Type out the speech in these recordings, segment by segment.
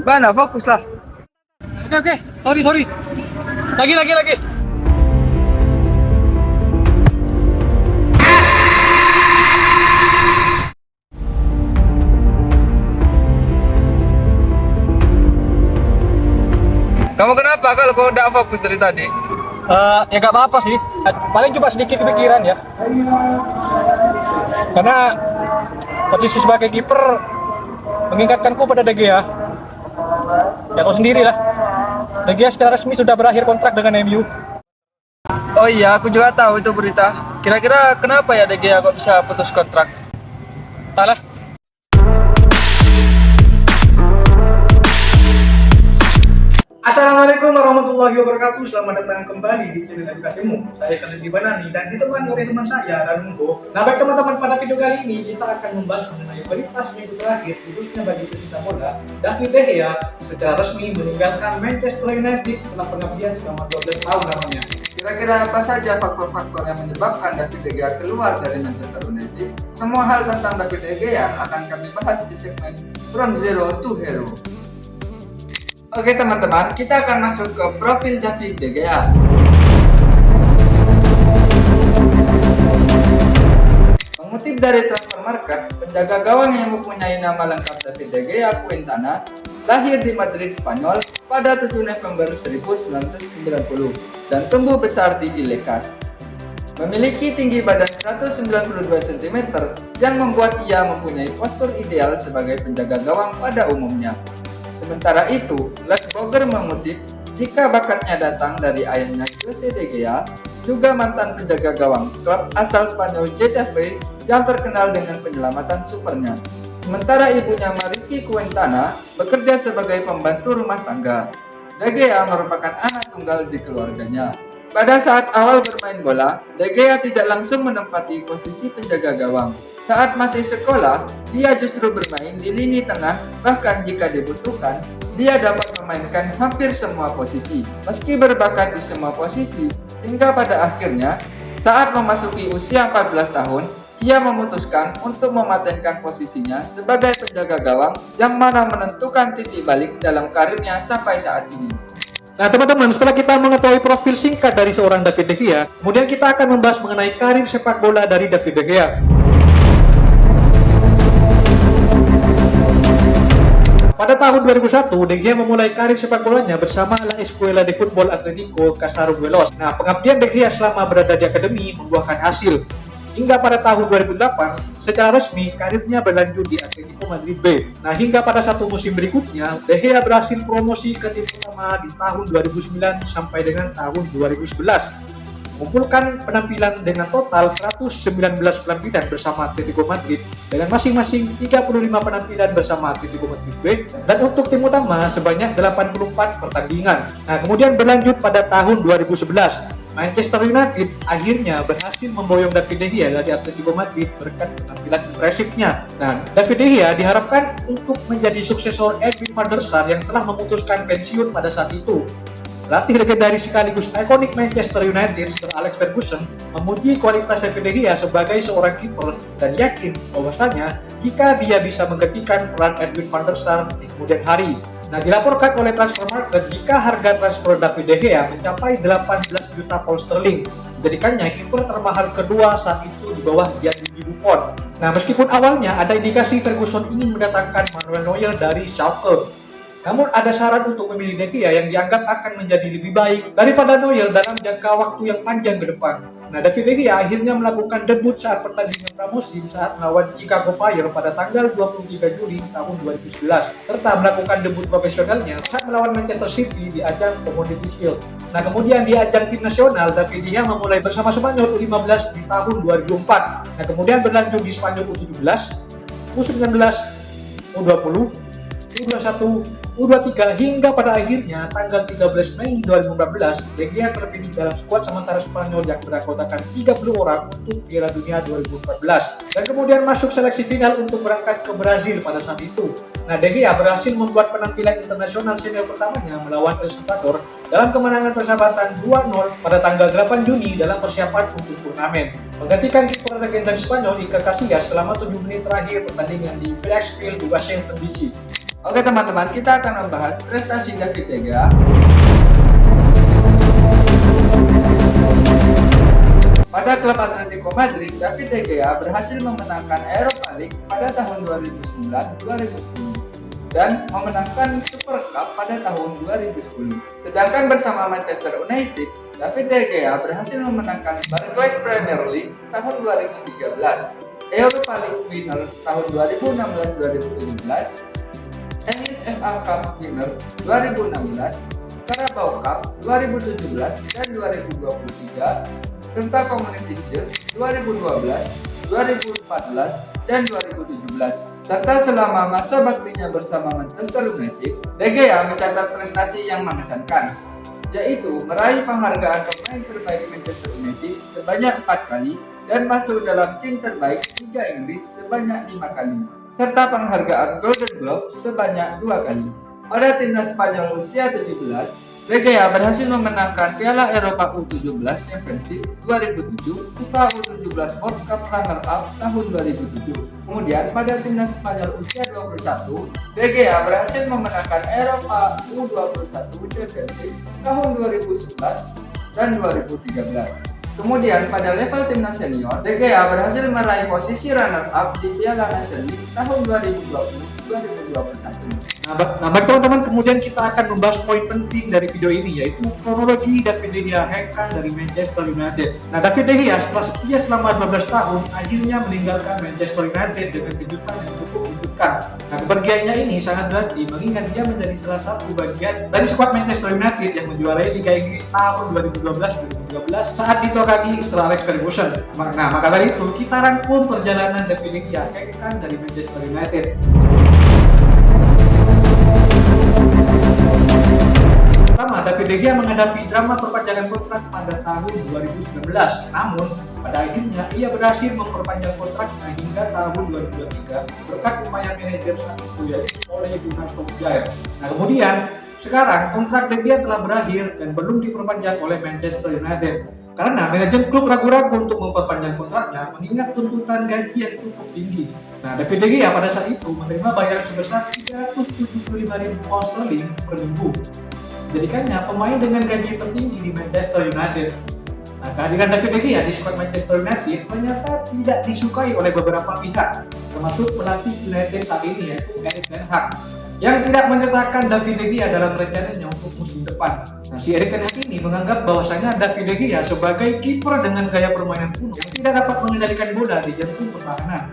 Mana, fokus lah. Oke. Sorry. Lagi. Kamu kenapa kalau kau udah fokus dari tadi? Ya gak apa-apa sih. Paling cuma sedikit kepikiran ya. Karena posisi sebagai kiper mengingatkanku pada De Gea. Ya kau sendiri lah. De Gea secara resmi sudah berakhir kontrak dengan MU. Oh iya, aku juga tahu itu berita. Kira-kira kenapa ya De Gea kok bisa putus kontrak? Entahlah. Assalamualaikum warahmatullahi wabarakatuh. Selamat datang kembali di channel edukasimu. Saya Khalid Gibanani dan ditemani oleh teman saya Ranungko. Nah, baik teman-teman, pada video kali ini kita akan membahas mengenai berita seminggu terakhir, khususnya bagi pecinta bola. David De Gea secara resmi meninggalkan Manchester United setelah pengabdian selama 12 tahun lamanya. Kira-kira apa saja faktor-faktor yang menyebabkan David De Gea keluar dari Manchester United? Semua hal tentang David De Gea akan kami bahas di segmen From Zero to Hero. Oke teman-teman, kita akan masuk ke profil David De Gea. Mengutip dari Transfer Market, penjaga gawang yang mempunyai nama lengkap David De Gea Quintana lahir di Madrid, Spanyol pada 7 November 1990 dan tumbuh besar di Illecas. Memiliki tinggi badan 192 cm yang membuat ia mempunyai postur ideal sebagai penjaga gawang pada umumnya. Sementara itu, Les Boger mengutip, jika bakatnya datang dari ayahnya Jose De Gea, juga mantan penjaga gawang klub asal Spanyol Getafe yang terkenal dengan penyelamatan supernya. Sementara ibunya Marifi Quintana bekerja sebagai pembantu rumah tangga. De Gea merupakan anak tunggal di keluarganya. Pada saat awal bermain bola, De Gea tidak langsung menempati posisi penjaga gawang. Saat masih sekolah, dia justru bermain di lini tengah, bahkan jika dibutuhkan, dia dapat memainkan hampir semua posisi. Meski berbakat di semua posisi, hingga pada akhirnya, saat memasuki usia 14 tahun, ia memutuskan untuk mematenkan posisinya sebagai penjaga gawang yang mana menentukan titik balik dalam karirnya sampai saat ini. Nah teman-teman, setelah kita mengetahui profil singkat dari seorang David De Gea, kemudian kita akan membahas mengenai karir sepak bola dari David De Gea. Pada tahun 2001, De Gea memulai karir sepak bolanya bersama La Escuela de Fútbol Atlético Casaruelos. Nah, pengabdian De Gea selama berada di akademi membuahkan hasil. Hingga pada tahun 2008, secara resmi karirnya berlanjut di Atletico Madrid B. Nah, hingga pada satu musim berikutnya, De Gea berhasil promosi ke tim utama di tahun 2009 sampai dengan tahun 2011. Mengumpulkan penampilan dengan total 119 penampilan bersama Atletico Madrid dengan masing-masing 35 penampilan bersama Atletico Madrid B dan untuk tim utama sebanyak 84 pertandingan. Nah, kemudian berlanjut pada tahun 2011. Manchester United akhirnya berhasil memboyong David De Gea dari Atletico Madrid berkat penampilan impresifnya. Nah, David De Gea diharapkan untuk menjadi suksesor Edwin van der Sar yang telah memutuskan pensiun pada saat itu. Pelatih legendaris sekaligus ikonik Manchester United, Sir Alex Ferguson, memuji kualitas David De Gea sebagai seorang kiper dan yakin bahwasanya jika dia bisa menggantikan peran Edwin van der Sar di kemudian hari. Nah, dilaporkan oleh Transfer Market jika harga transfer David De Gea mencapai 18 juta pound sterling, menjadikannya kiper termahal kedua saat itu di bawah Gianluigi Buffon. Nah, meskipun awalnya ada indikasi Ferguson ingin mendatangkan Manuel Neuer dari Schalke, namun ada syarat untuk memilih De Gea yang dianggap akan menjadi lebih baik daripada Neuer dalam jangka waktu yang panjang ke depan. Nah, David De Gea akhirnya melakukan debut saat pertandingan pramusim saat melawan Chicago Fire pada tanggal 23 Juli tahun 2011, serta melakukan debut profesionalnya saat melawan Manchester City di ajang Community Shield. Nah, kemudian di ajang tim nasional, David De Gea memulai bersama Spanyol U15 di tahun 2004. Nah, kemudian berlanjut di Spanyol U17, U19, U20, U21, U23 hingga pada akhirnya tanggal 13 Mei 2014 De Gea terpilih dalam skuad sementara Spanyol yang beranggotakan 30 orang untuk Piala Dunia 2014 dan kemudian masuk seleksi final untuk berangkat ke Brazil pada saat itu. Nah, De Gea berhasil membuat penampilan internasional senior pertamanya melawan El Salvador dalam kemenangan persahabatan 2-0 pada tanggal 8 Juni dalam persiapan untuk turnamen, menggantikan kiper legendaris Spanyol Iker Casillas selama 7 menit terakhir pertandingan di FedEx Field di Washington DC. Oke teman-teman, kita akan membahas prestasi David De Gea. Pada klub Atletico Madrid, David De Gea berhasil memenangkan Europa League pada tahun 2009-2010 dan memenangkan Super Cup pada tahun 2010. Sedangkan bersama Manchester United, David De Gea berhasil memenangkan Barclays Premier League tahun 2013, Europa League winner tahun 2016-2017, English FA Cup winner 2016, Carabao Cup 2017 dan 2023, serta Community Shield 2012, 2014, dan 2017. Serta selama masa baktinya bersama Manchester United, De Gea mencatat prestasi yang mengesankan, yaitu meraih penghargaan pemain terbaik Manchester United sebanyak 4 kali dan masuk dalam tim terbaik Liga Inggris sebanyak 5 kali, serta penghargaan Golden Glove sebanyak 2 kali. Pada timnas Spanyol usia 17, De Gea berhasil memenangkan Piala Eropa U17 Championship 2007, FIFA U17 World Cup Runner-Up tahun 2007. Kemudian pada timnas Spanyol usia 21, De Gea berhasil memenangkan Eropa U21 Championship tahun 2011 dan 2013. Kemudian pada level timnas senior, De Gea berhasil meraih posisi runner-up di Piala Nations League tahun 2020-2021. Nah, baik teman-teman, kemudian kita akan membahas poin penting dari video ini, yaitu kronologi David De Gea hengkang dari Manchester United. Nah, David De Gea setelah setia selama 12 tahun, akhirnya meninggalkan Manchester United dengan kejutan yang cukup mengejutkan. Nah, kepergiannya ini sangat berarti mengingat dia menjadi salah satu bagian dari skuad Manchester United yang menjuarai Liga Inggris tahun 2012-2013 saat ditokaki Sir Alex Ferguson. Nah, maka dari itu kita rangkum perjalanan David De Gea hengkang dari Manchester United. Pertama, David De Gea menghadapi drama perpanjangan kontrak pada tahun 2019. Namun, pada akhirnya ia berhasil memperpanjang kontraknya hingga tahun 2023 berkat upaya manajer saat itu, yaitu Ole Gunnar Solskjaer. Nah, kemudian sekarang kontrak De Gea telah berakhir dan belum diperpanjang oleh Manchester United. Karena manajer klub ragu-ragu untuk memperpanjang kontraknya mengingat tuntutan gaji yang cukup tinggi. Nah, David De Gea pada saat itu menerima bayaran sebesar 375.000 pound sterling per minggu. Menjadikannya pemain dengan gaji tertinggi di Manchester United. Nah, kehadiran David De Gea di skuad Manchester United ternyata tidak disukai oleh beberapa pihak, termasuk pelatih United saat ini, yaitu Erik ten Hag, yang tidak menyertakan David De Gea dalam rencananya untuk musim depan. Nah, si Erik ten Hag ini menganggap bahwasanya David De Gea sebagai kiper dengan gaya permainan kuno yang tidak dapat mengendalikan bola di jantung pertahanan.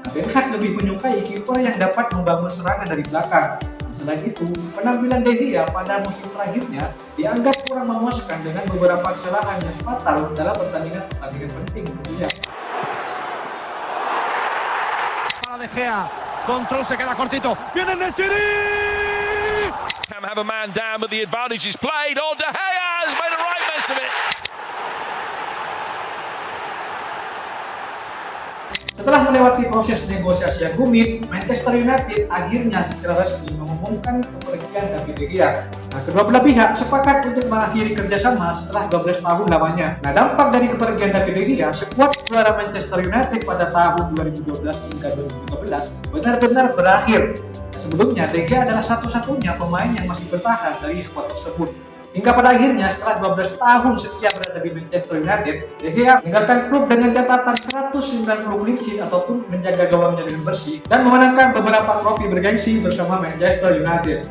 Nah, ten Hag lebih menyukai kiper yang dapat membangun serangan dari belakang. Selain itu, penampilan De Gea pada musim terakhirnya dianggap kurang memuaskan dengan beberapa kesalahan yang fatal dalam pertandingan penting tentunya. Para De Gea, control se queda cortito. Viene Nesiri! Have a man down, but the advantage is played. Oh, De Gea has made a right mess of it. Setelah melewati proses negosiasi yang rumit, Manchester United akhirnya secara resmi mengumumkan kepergian David De Gea. Nah, kedua belah pihak sepakat untuk mengakhiri kerjasama setelah 12 tahun lamanya. Nah, dampak dari kepergian David De Gea, skuad juara Manchester United pada tahun 2012 hingga 2013 benar-benar berakhir. Sebelumnya, De Gea adalah satu-satunya pemain yang masih bertahan dari skuad tersebut. Hingga pada akhirnya setelah 12 tahun setia berada di Manchester United, De Gea meninggalkan klub dengan catatan 190 clean sheet ataupun menjaga gawangnya dengan bersih dan memenangkan beberapa trofi bergengsi bersama Manchester United.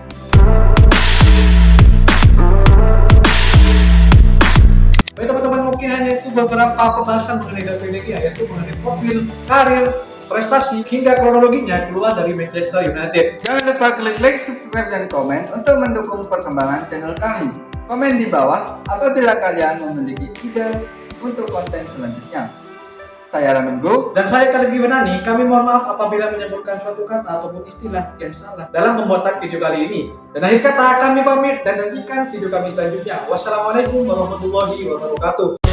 Baik teman-teman, mungkin hanya itu beberapa pembahasan mengenai David De Gea, yaitu mengenai profil, karir, prestasi, hingga kronologinya keluar dari Manchester United. Jangan lupa klik like, subscribe, dan komen untuk mendukung perkembangan channel kami. Komen di bawah apabila kalian memiliki ide untuk konten selanjutnya. Saya Ramen Go dan saya Khalid Giwanani. Kami mohon maaf apabila menyebutkan suatu kata ataupun istilah yang salah dalam pembuatan video kali ini. Dan akhir kata kami pamit dan nantikan video kami selanjutnya. Wassalamualaikum warahmatullahi wabarakatuh.